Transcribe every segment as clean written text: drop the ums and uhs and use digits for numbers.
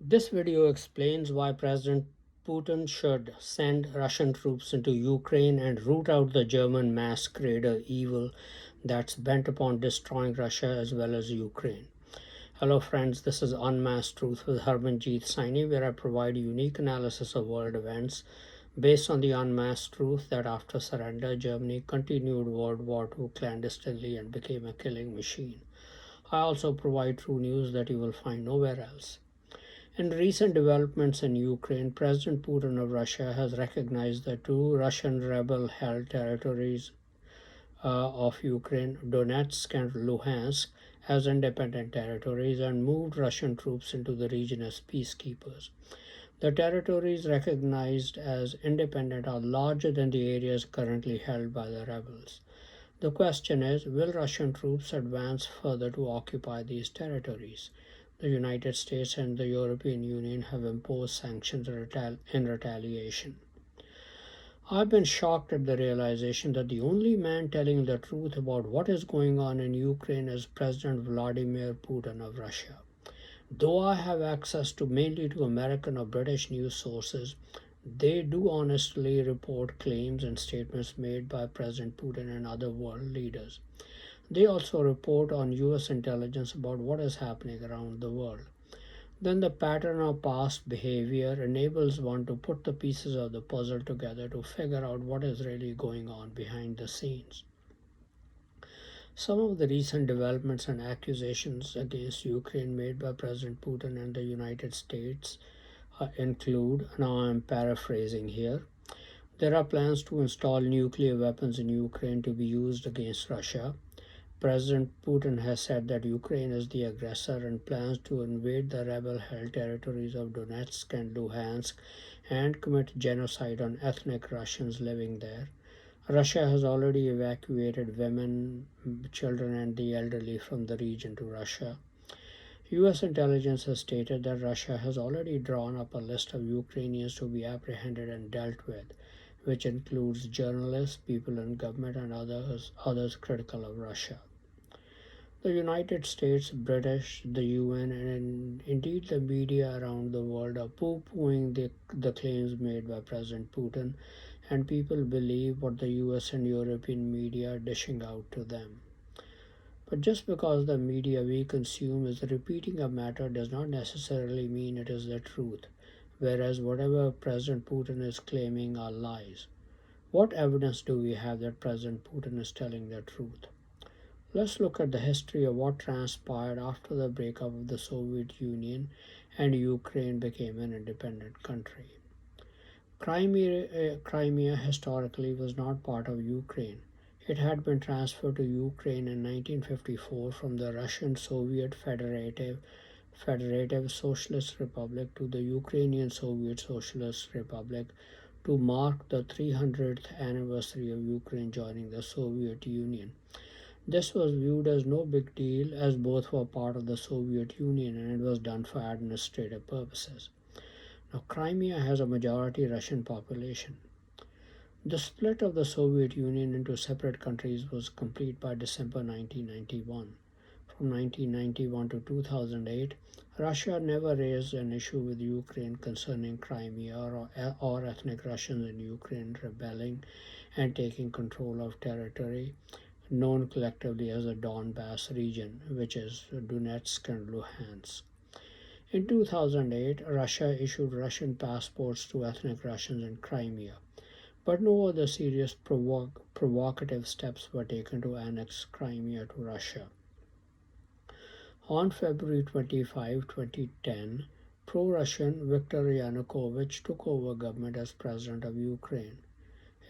This video explains why President Putin should send Russian troops into Ukraine and root out the German masquerader evil that's bent upon destroying Russia as well as Ukraine. Hello friends, this is Unmasked Truth with Harmanjit Saini, where I provide unique analysis of world events based on the unmasked truth that after surrender, Germany continued World War II clandestinely and became a killing machine. I also provide true news that you will find nowhere else. In recent developments in Ukraine, President Putin of Russia has recognized the two Russian rebel held territories of Ukraine, Donetsk and Luhansk, as independent territories and moved Russian troops into the region as peacekeepers. The territories recognized as independent are larger than the areas currently held by the rebels. The question is, will Russian troops advance further to occupy these territories? The United States and the European Union have imposed sanctions in retaliation. I've been shocked at the realization that the only man telling the truth about what is going on in Ukraine is President Vladimir Putin of Russia. Though I have access to mainly to American or British news sources, they do honestly report claims and statements made by President Putin and other world leaders. They also report on US intelligence about what is happening around the world. Then the pattern of past behavior enables one to put the pieces of the puzzle together to figure out what is really going on behind the scenes. Some of the recent developments and accusations against Ukraine made by President Putin and the United States include, now I'm paraphrasing here, there are plans to install nuclear weapons in Ukraine to be used against Russia. President Putin has said that Ukraine is the aggressor and plans to invade the rebel held territories of Donetsk and Luhansk and commit genocide on ethnic Russians living there. Russia has already evacuated women, children, and the elderly from the region to Russia. US intelligence has stated that Russia has already drawn up a list of Ukrainians to be apprehended and dealt with, which includes journalists, people in government, and others critical of Russia. The United States, British, the UN, and indeed the media around the world are poo-pooing the claims made by President Putin, and people believe what the US and European media are dishing out to them. But just because the media we consume is repeating a matter does not necessarily mean it is the truth, whereas whatever President Putin is claiming are lies. What evidence do we have that President Putin is telling the truth? Let's look at the history of what transpired after the breakup of the Soviet Union and Ukraine became an independent country. Crimea historically was not part of Ukraine. It had been transferred to Ukraine in 1954 from the Russian Soviet Federative Socialist Republic to the Ukrainian Soviet Socialist Republic to mark the 300th anniversary of Ukraine joining the Soviet Union. This was viewed as no big deal as both were part of the Soviet Union and it was done for administrative purposes. Now, Crimea has a majority Russian population. The split of the Soviet Union into separate countries was complete by December 1991. From 1991 to 2008, Russia never raised an issue with Ukraine concerning Crimea or ethnic Russians in Ukraine rebelling and taking control of territory known collectively as the Donbass region, which is Donetsk and Luhansk. In 2008, Russia issued Russian passports to ethnic Russians in Crimea, but no other serious provocative steps were taken to annex Crimea to Russia. On February 25, 2010, pro-Russian Viktor Yanukovych took over government as president of Ukraine.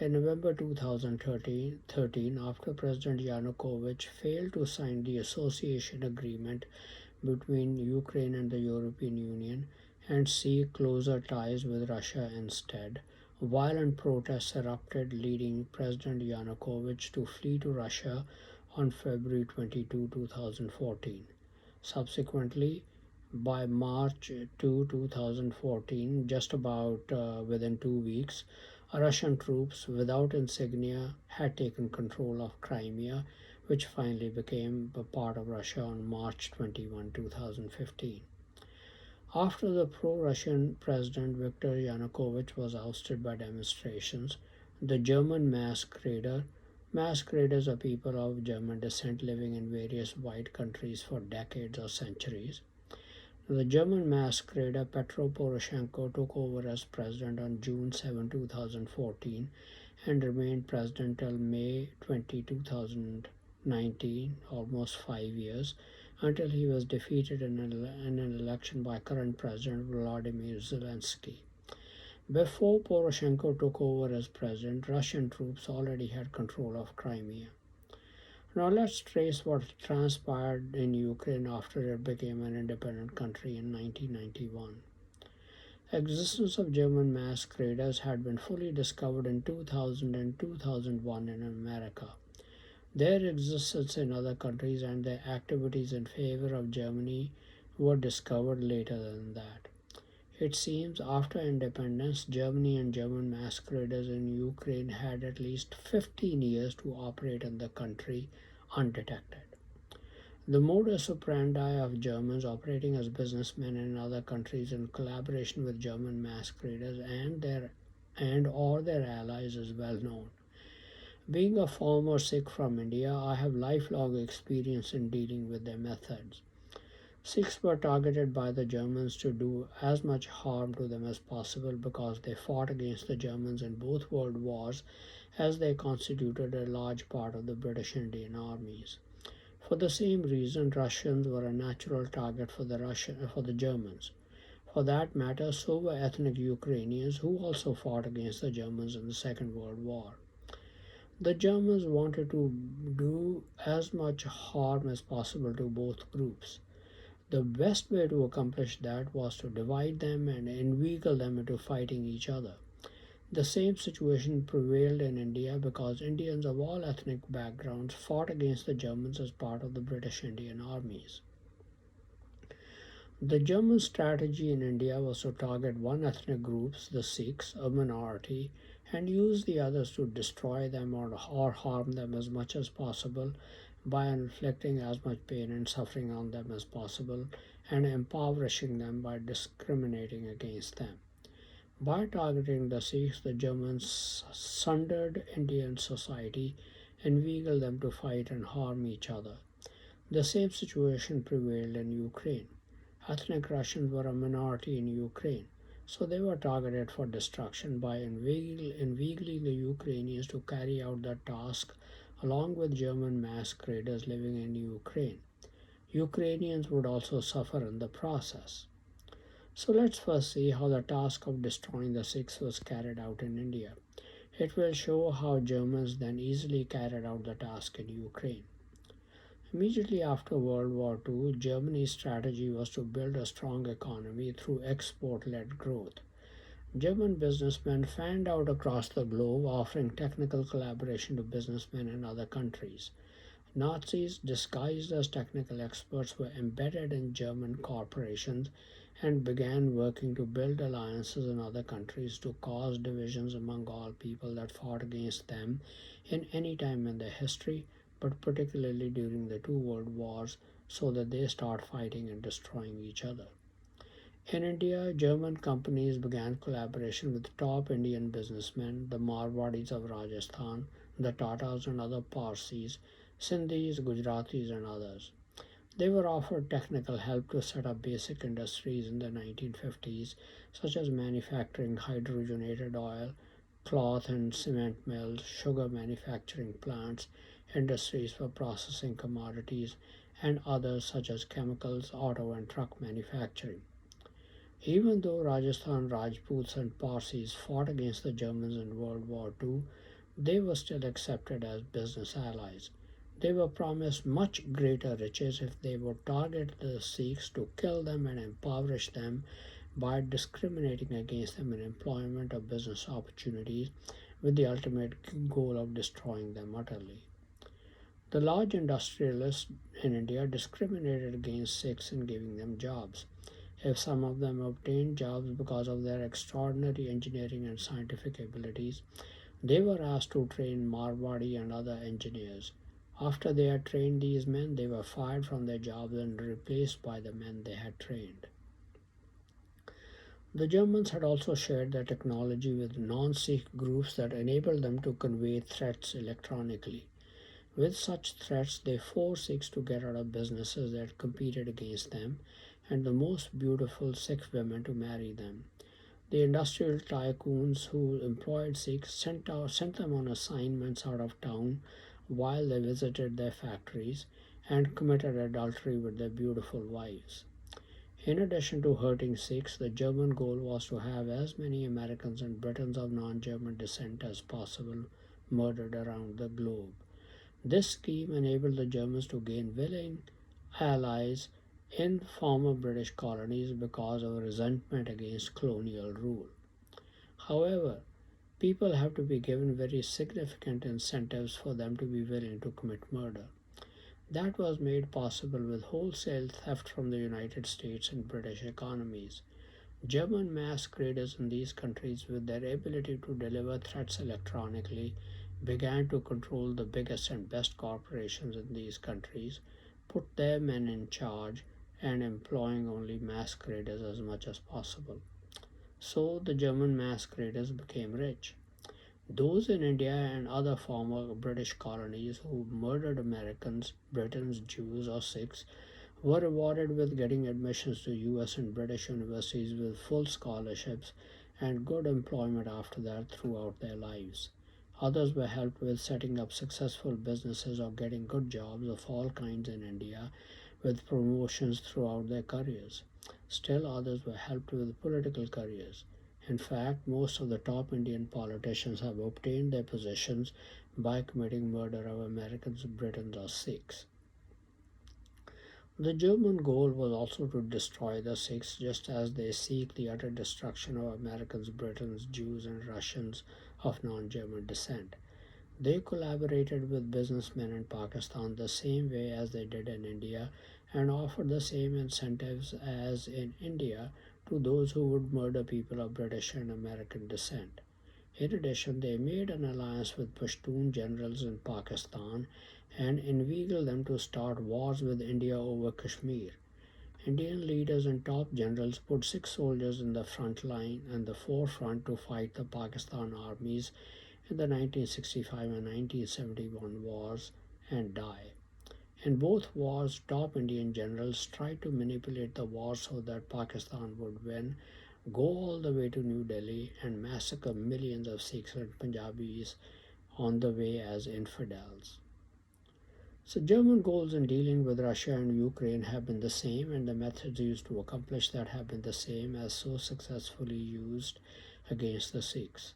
In November 2013, after President Yanukovych failed to sign the association agreement between Ukraine and the European Union and seek closer ties with Russia instead, violent protests erupted, leading President Yanukovych to flee to Russia on February 22, 2014. Subsequently, by March 2014, just about within 2 weeks, Russian troops without insignia had taken control of Crimea, which finally became a part of Russia on March 21, 2015. After the pro-Russian President Viktor Yanukovych was ousted by demonstrations, the German masqueraders are people of German descent living in various white countries for decades or centuries. The German masquerader Petro Poroshenko took over as president on June 7, 2014 and remained president till May 20, 2019, almost 5 years, until he was defeated in an election by current President Vladimir Zelensky. Before Poroshenko took over as president, Russian troops already had control of Crimea. Now let's trace what transpired in Ukraine after it became an independent country in 1991. Existence of German masqueraders had been fully discovered in 2000 and 2001 in America. Their existence in other countries and their activities in favor of Germany were discovered later than that. It seems after independence, Germany and German masqueraders in Ukraine had at least 15 years to operate in the country undetected. The modus operandi of Germans operating as businessmen in other countries in collaboration with German masqueraders and or their allies is well known. Being a former Sikh from India, I have lifelong experience in dealing with their methods. Sikhs were targeted by the Germans to do as much harm to them as possible because they fought against the Germans in both world wars, as they constituted a large part of the British Indian armies. For the same reason, Russians were a natural target for the Germans. For that matter, so were ethnic Ukrainians who also fought against the Germans in the Second World War. The Germans wanted to do as much harm as possible to both groups. The best way to accomplish that was to divide them and inveigle them into fighting each other. The same situation prevailed in India because Indians of all ethnic backgrounds fought against the Germans as part of the British Indian armies. The German strategy in India was to target one ethnic group, the Sikhs, a minority, and use the others to destroy them or harm them as much as possible by inflicting as much pain and suffering on them as possible and impoverishing them by discriminating against them. By targeting the Sikhs, the Germans sundered Indian society and inveigled them to fight and harm each other. The same situation prevailed in Ukraine. Ethnic Russians were a minority in Ukraine, so they were targeted for destruction by inveigling the Ukrainians to carry out the task along with German masqueraders living in Ukraine. Ukrainians would also suffer in the process. So let's first see how the task of destroying the Sikhs was carried out in India. It will show how Germans then easily carried out the task in Ukraine. Immediately after World War II, Germany's strategy was to build a strong economy through export-led growth. German businessmen fanned out across the globe, offering technical collaboration to businessmen in other countries. Nazis, disguised as technical experts, were embedded in German corporations and began working to build alliances in other countries to cause divisions among all people that fought against them in any time in their history, but particularly during the two world wars, so that they start fighting and destroying each other. In India, German companies began collaboration with top Indian businessmen, the Marwadis of Rajasthan, the Tatas and other Parsis, Sindhis, Gujaratis, and others. They were offered technical help to set up basic industries in the 1950s, such as manufacturing hydrogenated oil, cloth and cement mills, sugar manufacturing plants, industries for processing commodities, and others such as chemicals, auto and truck manufacturing. Even though Rajasthan Rajputs and Parsis fought against the Germans in World War II, they were still accepted as business allies. They were promised much greater riches if they would target the Sikhs to kill them and impoverish them by discriminating against them in employment or business opportunities, with the ultimate goal of destroying them utterly. The large industrialists in India discriminated against Sikhs in giving them jobs. If some of them obtained jobs because of their extraordinary engineering and scientific abilities, they were asked to train Marwadi and other engineers. After they had trained these men, they were fired from their jobs and replaced by the men they had trained. The Germans had also shared their technology with non-Sikh groups that enabled them to convey threats electronically. With such threats, they forced Sikhs to get out of businesses that competed against them and the most beautiful Sikh women to marry them. The industrial tycoons who employed Sikhs sent them on assignments out of town while they visited their factories and committed adultery with their beautiful wives. In addition to hurting Sikhs, the German goal was to have as many Americans and Britons of non German descent as possible murdered around the globe. This scheme enabled the Germans to gain willing allies in former British colonies because of resentment against colonial rule. However, people have to be given very significant incentives for them to be willing to commit murder. That was made possible with wholesale theft from the United States and British economies. German masqueraders in these countries, with their ability to deliver threats electronically, began to control the biggest and best corporations in these countries, put their men in charge, and employing only masqueraders as much as possible. So the German masqueraders became rich. Those in India and other former British colonies who murdered Americans, Britons, Jews, or Sikhs were rewarded with getting admissions to US and British universities with full scholarships and good employment after that throughout their lives. Others were helped with setting up successful businesses or getting good jobs of all kinds in India with promotions throughout their careers. Still, others were helped with political careers. In fact, most of the top Indian politicians have obtained their positions by committing murder of Americans, Britons, or Sikhs. The German goal was also to destroy the Sikhs just as they seek the utter destruction of Americans, Britons, Jews, and Russians of non German descent. They collaborated with businessmen in Pakistan the same way as they did in India and offered the same incentives as in India to those who would murder people of British and American descent. In addition, they made an alliance with Pashtun generals in Pakistan and inveigled them to start wars with India over Kashmir. Indian leaders and top generals put Sikh soldiers in the front line and the forefront to fight the Pakistan armies in the 1965 and 1971 wars and die. In both wars, top Indian generals tried to manipulate the war so that Pakistan would win, go all the way to New Delhi, and massacre millions of Sikhs and Punjabis on the way as infidels. So, German goals in dealing with Russia and Ukraine have been the same, and the methods used to accomplish that have been the same as so successfully used against the Sikhs.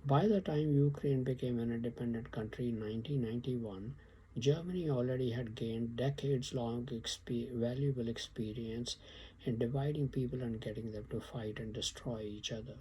By the time Ukraine became an independent country in 1991, Germany already had gained decades long valuable experience in dividing people and getting them to fight and destroy each other.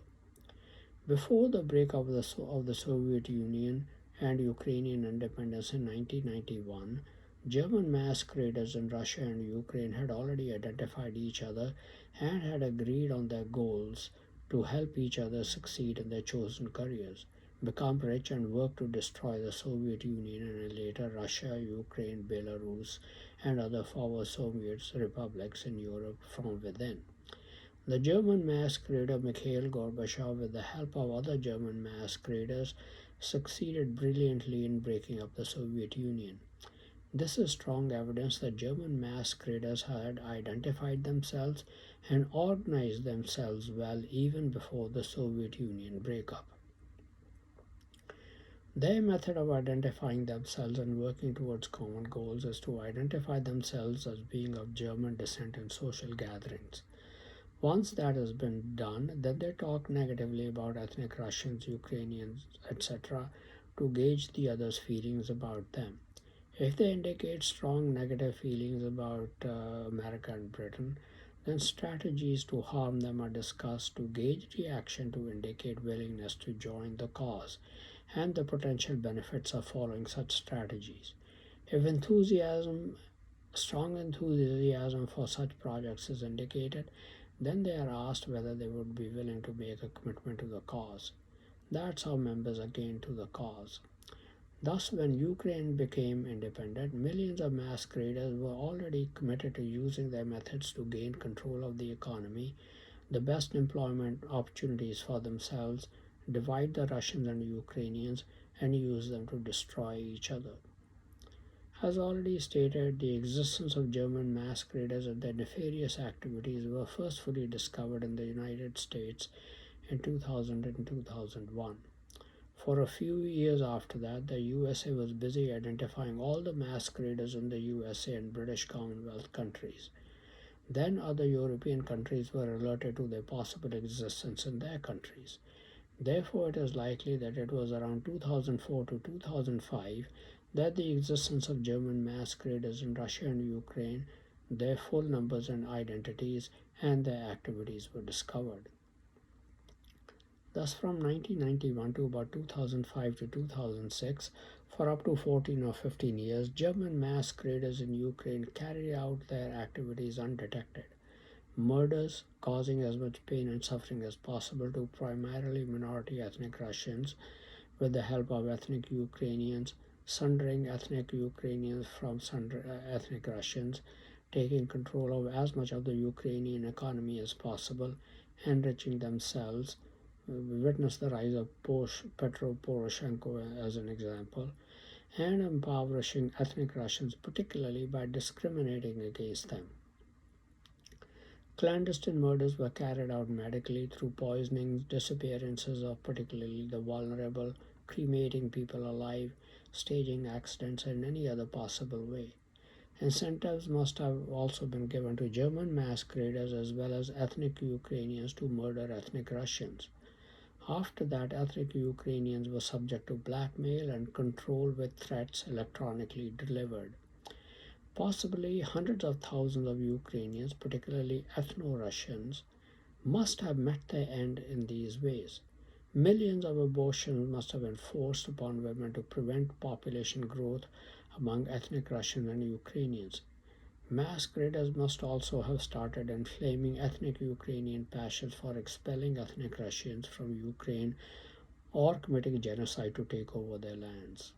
Before the breakup of the Soviet Union and Ukrainian independence in 1991, German masqueraders in Russia and Ukraine had already identified each other and had agreed on their goals to help each other succeed in their chosen careers, become rich, and work to destroy the Soviet Union and later Russia, Ukraine, Belarus, and other former Soviet republics in Europe from within. The German masquerader Mikhail Gorbachev, with the help of other German masqueraders, succeeded brilliantly in breaking up the Soviet Union. This is strong evidence that German masqueraders had identified themselves and organized themselves well even before the Soviet Union breakup. Their method of identifying themselves and working towards common goals is to identify themselves as being of German descent in social gatherings. Once that has been done, then they talk negatively about ethnic Russians, Ukrainians, etc., to gauge the other's feelings about them. If they indicate strong negative feelings about America and Britain, then strategies to harm them are discussed to gauge reaction to indicate willingness to join the cause and the potential benefits of following such strategies. If strong enthusiasm for such projects is indicated, then they are asked whether they would be willing to make a commitment to the cause. That's how members are gained to the cause. Thus, when Ukraine became independent, millions of masqueraders were already committed to using their methods to gain control of the economy, the best employment opportunities for themselves, divide the Russians and Ukrainians, and use them to destroy each other. As already stated, the existence of German masqueraders and their nefarious activities were first fully discovered in the United States in 2000 and 2001. For a few years after that, the USA was busy identifying all the masqueraders in the USA and British Commonwealth countries. Then other European countries were alerted to their possible existence in their countries. Therefore, it is likely that it was around 2004 to 2005 that the existence of German masqueraders in Russia and Ukraine, their full numbers and identities, and their activities were discovered. Thus, from 1991 to about 2005 to 2006, for up to 14 or 15 years, German masqueraders in Ukraine carried out their activities undetected. Murders causing as much pain and suffering as possible to primarily minority ethnic Russians with the help of ethnic Ukrainians, sundering ethnic Ukrainians from ethnic Russians, taking control of as much of the Ukrainian economy as possible, enriching themselves. We witnessed the rise of Petro Poroshenko as an example, and impoverishing ethnic Russians, particularly by discriminating against them. Clandestine murders were carried out medically through poisonings, disappearances of particularly the vulnerable, cremating people alive, staging accidents, and any other possible way. Incentives must have also been given to German masqueraders as well as ethnic Ukrainians to murder ethnic Russians. After that, ethnic Ukrainians were subject to blackmail and control with threats electronically delivered. Possibly hundreds of thousands of Ukrainians, particularly ethno-Russians, must have met their end in these ways. Millions of abortions must have been forced upon women to prevent population growth among ethnic Russians and Ukrainians. Masqueraders must also have started inflaming ethnic Ukrainian passions for expelling ethnic Russians from Ukraine or committing genocide to take over their lands.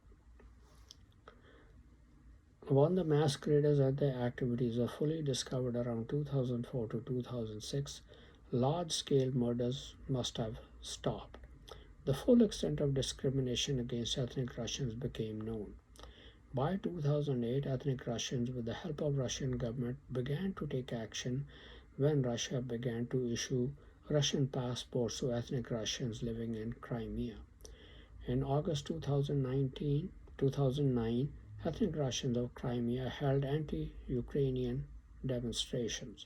When the masqueraders and their activities were fully discovered around 2004 to 2006, large-scale murders must have stopped. The full extent of discrimination against ethnic Russians became known. By 2008, ethnic Russians, with the help of Russian government, began to take action when Russia began to issue Russian passports to ethnic Russians living in Crimea. In August 2009, ethnic Russians of Crimea held anti-Ukrainian demonstrations.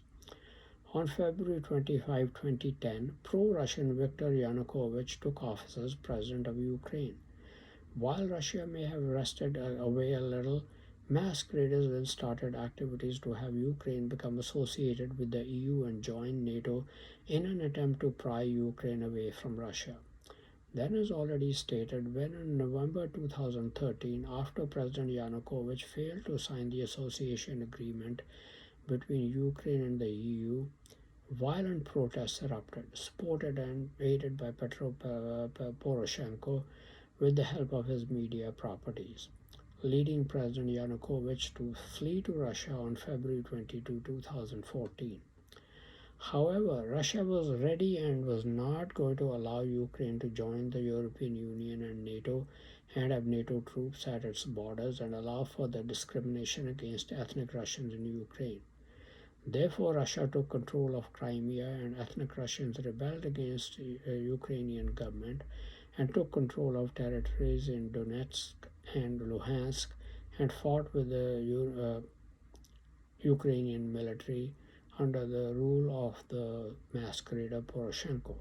On February 25, 2010, pro-Russian Viktor Yanukovych took office as President of Ukraine. While Russia may have rested away a little, masqueraders then started activities to have Ukraine become associated with the EU and join NATO in an attempt to pry Ukraine away from Russia. Then, as already stated, when in November 2013, after President Yanukovych failed to sign the association agreement between Ukraine and the EU, violent protests erupted, supported and aided by Petro Poroshenko with the help of his media properties, leading President Yanukovych to flee to Russia on February 22, 2014. However, Russia was ready and was not going to allow Ukraine to join the European Union and NATO and have NATO troops at its borders and allow for the discrimination against ethnic Russians in Ukraine. Therefore, Russia took control of Crimea and ethnic Russians rebelled against the Ukrainian government and took control of territories in Donetsk and Luhansk and fought with the Ukrainian military under the rule of the masquerader Poroshenko.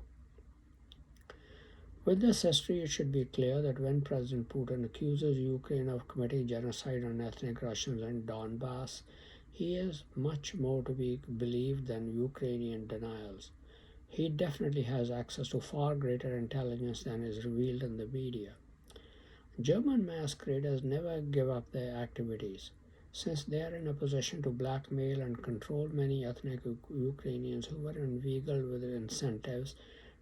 With this history, it should be clear that when President Putin accuses Ukraine of committing genocide on ethnic Russians in Donbass, he is much more to be believed than Ukrainian denials. He definitely has access to far greater intelligence than is revealed in the media. German masqueraders never give up their activities, since they are in a position to blackmail and control many ethnic Ukrainians who were inveigled with incentives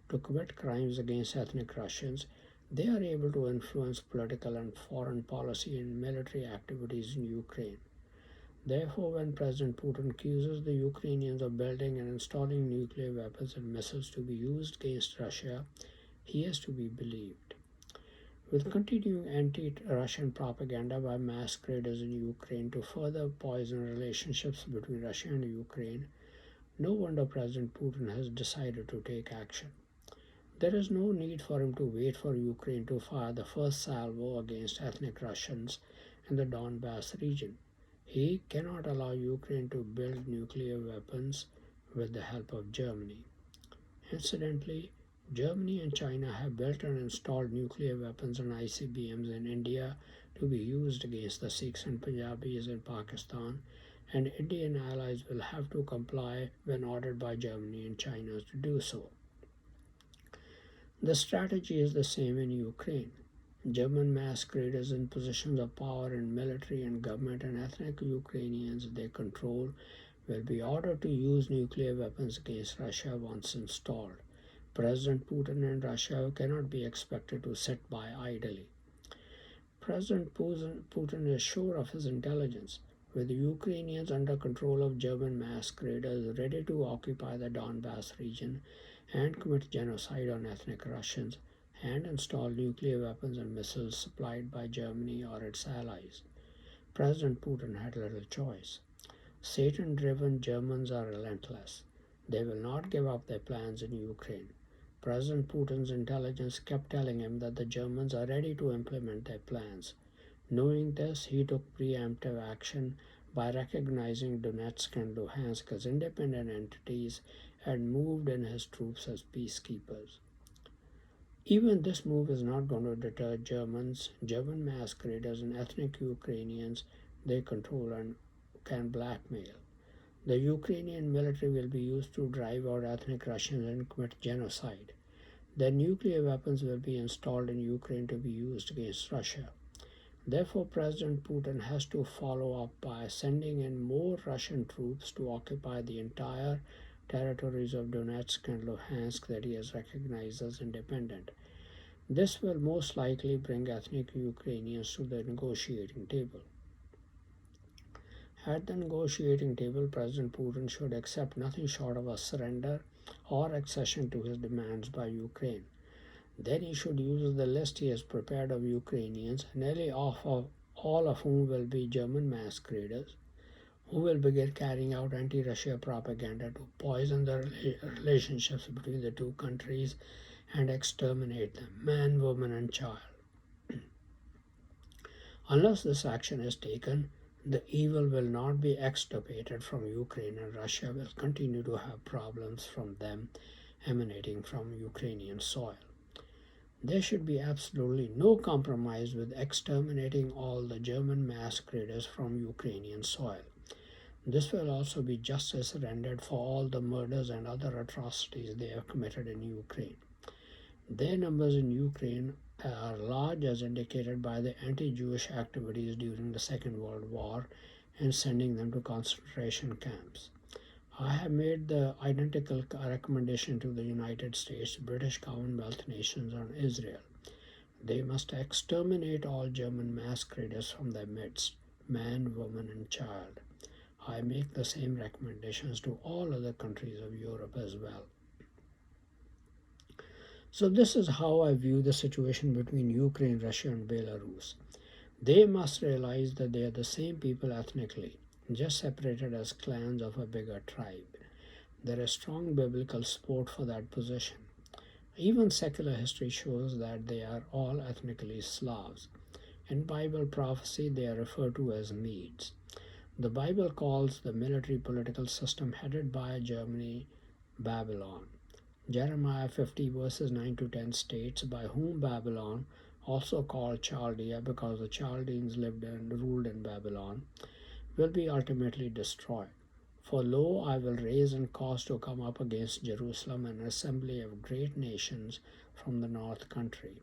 to commit crimes against ethnic Russians. They are able to influence political and foreign policy and military activities in Ukraine. Therefore, when President Putin accuses the Ukrainians of building and installing nuclear weapons and missiles to be used against Russia, he is to be believed. With continuing anti-Russian propaganda by masqueraders in Ukraine to further poison relationships between Russia and Ukraine, no wonder President Putin has decided to take action. There is no need for him to wait for Ukraine to fire the first salvo against ethnic Russians in the Donbass region. He cannot allow Ukraine to build nuclear weapons with the help of Germany. Incidentally, Germany and China have built and installed nuclear weapons and ICBMs in India to be used against the Sikhs and Punjabis in Pakistan, and Indian allies will have to comply when ordered by Germany and China to do so. The strategy is the same in Ukraine. German masqueraders in positions of power in military and government and ethnic Ukrainians they control will be ordered to use nuclear weapons against Russia once installed. President Putin and Russia cannot be expected to sit by idly. President Putin is sure of his intelligence. With the Ukrainians under control of German masqueraders ready to occupy the Donbass region and commit genocide on ethnic Russians and install nuclear weapons and missiles supplied by Germany or its allies, President Putin had little choice. Satan-driven Germans are relentless. They will not give up their plans in Ukraine. President Putin's intelligence kept telling him that the Germans are ready to implement their plans. Knowing this, he took preemptive action by recognizing Donetsk and Luhansk as independent entities and moved in his troops as peacekeepers. Even this move is not going to deter German masqueraders and ethnic Ukrainians they control and can blackmail. The Ukrainian military will be used to drive out ethnic Russians and commit genocide. Their nuclear weapons will be installed in Ukraine to be used against Russia. Therefore, President Putin has to follow up by sending in more Russian troops to occupy the entire territories of Donetsk and Luhansk that he has recognized as independent. This will most likely bring ethnic Ukrainians to the negotiating table. At the negotiating table, President Putin should accept nothing short of a surrender or accession to his demands by Ukraine. Then he should use the list he has prepared of Ukrainians, nearly all of whom will be German masqueraders, who will begin carrying out anti-Russia propaganda to poison the relationships between the two countries and exterminate them, man, woman, and child. Unless this action is taken, the evil will not be extirpated from Ukraine, and Russia will continue to have problems from them emanating from Ukrainian soil. There should be absolutely no compromise with exterminating all the German masqueraders from Ukrainian soil. This will also be justice rendered for all the murders and other atrocities they have committed in Ukraine. Their numbers in Ukraine are large as indicated by the anti-Jewish activities during the Second World War and sending them to concentration camps. I have made the identical recommendation to the United States, British Commonwealth nations, on Israel. They must exterminate all German masqueraders from their midst, man, woman, and child. I make the same recommendations to all other countries of Europe as well. So this is how I view the situation between Ukraine, Russia, and Belarus. They must realize that they are the same people ethnically, just separated as clans of a bigger tribe. There is strong biblical support for that position. Even secular history shows that they are all ethnically Slavs. In Bible prophecy, they are referred to as Medes. The Bible calls the military political system headed by Germany Babylon. Jeremiah 50 verses 9 to 10 states, by whom Babylon, also called Chaldea because the Chaldeans lived and ruled in Babylon, will be ultimately destroyed. For lo, I will raise and cause to come up against Jerusalem an assembly of great nations from the north country.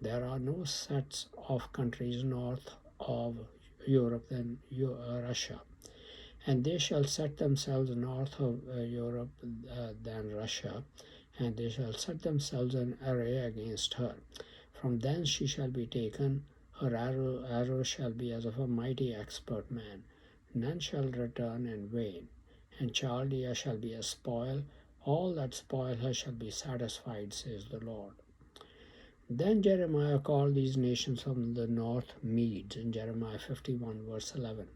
There are no sets of countries north of Europe than Russia, and they shall set themselves north of Europe than Russia, and they shall set themselves in array against her. From thence she shall be taken, her arrow shall be as of a mighty expert man. None shall return in vain, and Chaldea shall be a spoil. All that spoil her shall be satisfied, says the Lord. Then Jeremiah called these nations from the north Medes in Jeremiah 51, verse 11.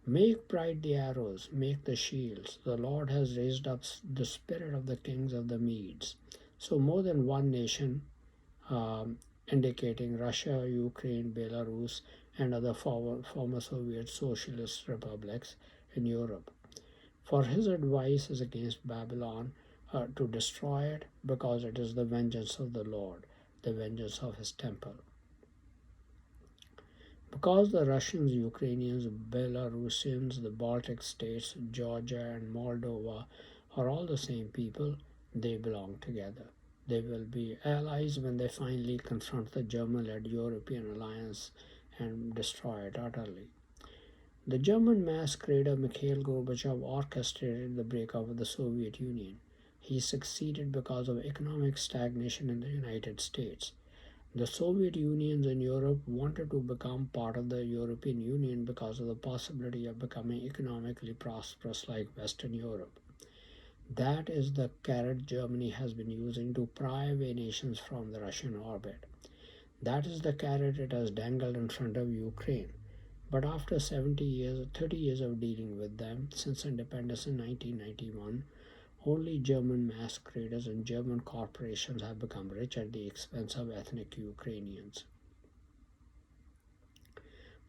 Make bright the arrows, make the shields. The Lord has raised up the spirit of the kings of the Medes. So, more than one nation, um, indicating Russia, Ukraine, Belarus, and other former Soviet socialist republics in Europe. For his advice is against Babylon to destroy it, because it is the vengeance of the Lord, the vengeance of his temple. Because the Russians, Ukrainians, Belarusians, the Baltic states, Georgia, and Moldova are all the same people, they belong together. They will be allies when they finally confront the German led European alliance and destroy it utterly. The German masquerader Mikhail Gorbachev orchestrated the breakup of the Soviet Union. He succeeded because of economic stagnation in the United States. The Soviet Unions in Europe wanted to become part of the European Union because of the possibility of becoming economically prosperous like Western Europe. That is the carrot Germany has been using to pry away nations from the Russian orbit. That is the carrot it has dangled in front of Ukraine. But after 70 years, 30 years of dealing with them, since independence in 1991, only German masqueraders and German corporations have become rich at the expense of ethnic Ukrainians.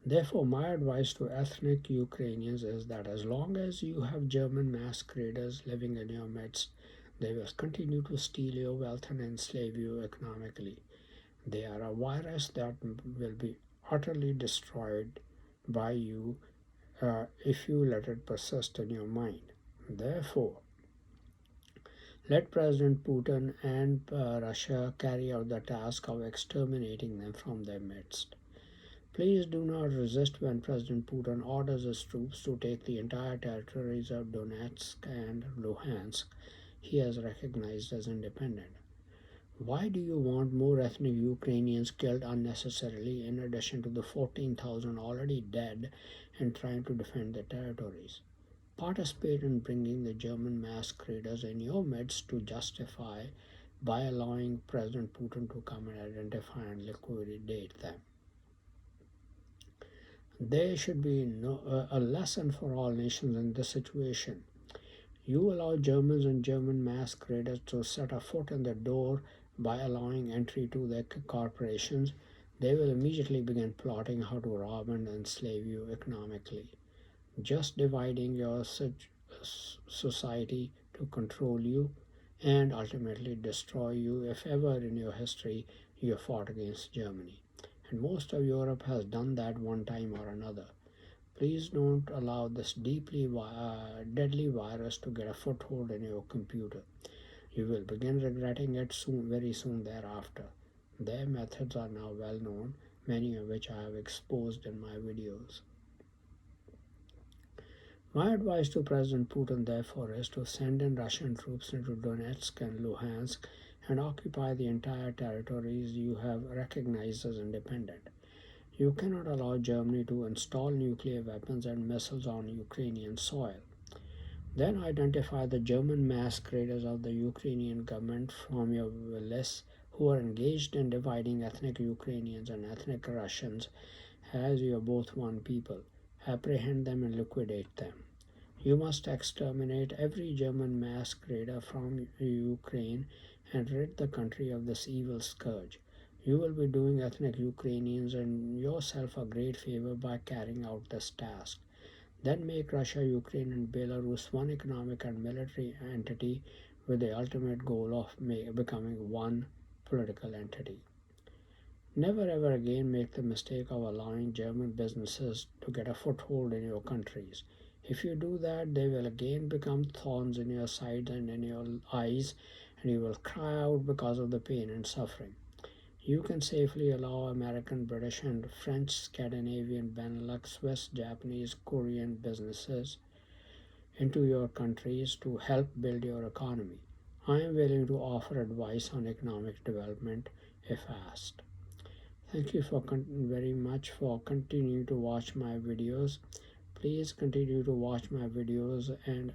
Therefore, my advice to ethnic Ukrainians is that as long as you have German masqueraders living in your midst, they will continue to steal your wealth and enslave you economically. They are a virus that will be utterly destroyed by you if you let it persist in your mind. Therefore, let President Putin and Russia carry out the task of exterminating them from their midst. Please do not resist when President Putin orders his troops to take the entire territories of Donetsk and Luhansk he has recognized as independent. Why do you want more ethnic Ukrainians killed unnecessarily in addition to the 14,000 already dead and trying to defend their territories? Participate in bringing the German masqueraders in your midst to justify by allowing President Putin to come and identify and liquidate them. There should be a lesson for all nations in this situation. You allow Germans and German masqueraders to set a foot in the door by allowing entry to their corporations. They will immediately begin plotting how to rob and enslave you economically, just dividing your society to control you and ultimately destroy you if ever in your history you have fought against Germany. And most of Europe has done that one time or another. Please don't allow this deadly virus to get a foothold in your computer. You will begin regretting it soon, very soon thereafter. Their methods are now well known, many of which I have exposed in my videos. My advice to President Putin, therefore, is to send in Russian troops into Donetsk and Luhansk and occupy the entire territories you have recognized as independent. You cannot allow Germany to install nuclear weapons and missiles on Ukrainian soil. Then identify the German masqueraders of the Ukrainian government from your list who are engaged in dividing ethnic Ukrainians and ethnic Russians as you are both one people. Apprehend them and liquidate them. You must exterminate every German masquerader from Ukraine and rid the country of this evil scourge. You will be doing ethnic Ukrainians and yourself a great favor by carrying out this task. Then make Russia, Ukraine, and Belarus one economic and military entity with the ultimate goal of becoming one political entity. Never ever again make the mistake of allowing German businesses to get a foothold in your countries. If you do that, they will again become thorns in your side and in your eyes, and you will cry out because of the pain and suffering. You can safely allow American, British, and French, Scandinavian, Benelux, Swiss, Japanese, Korean businesses into your countries to help build your economy. I am willing to offer advice on economic development if asked. Thank you very much for continuing to watch my videos. Please continue to watch my videos and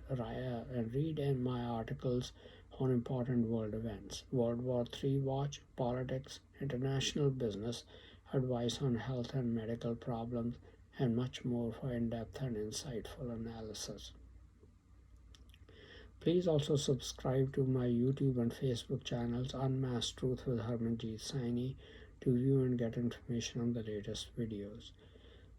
read in my articles on important world events, World War III watch, politics, international business, advice on health and medical problems, and much more for in-depth and insightful analysis. Please also subscribe to my YouTube and Facebook channels Unmasked Truth with Harmanjit Saini to view and get information on the latest videos.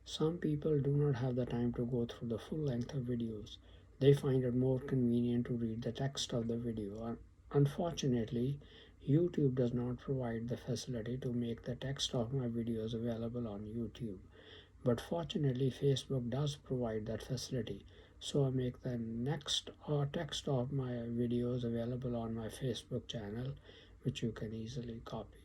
Some people do not have the time to go through the full length of videos. They find it more convenient to read the text of the video. Unfortunately, YouTube does not provide the facility to make the text of my videos available on YouTube. But fortunately, Facebook does provide that facility. So I make the next text of my videos available on my Facebook channel, which you can easily copy.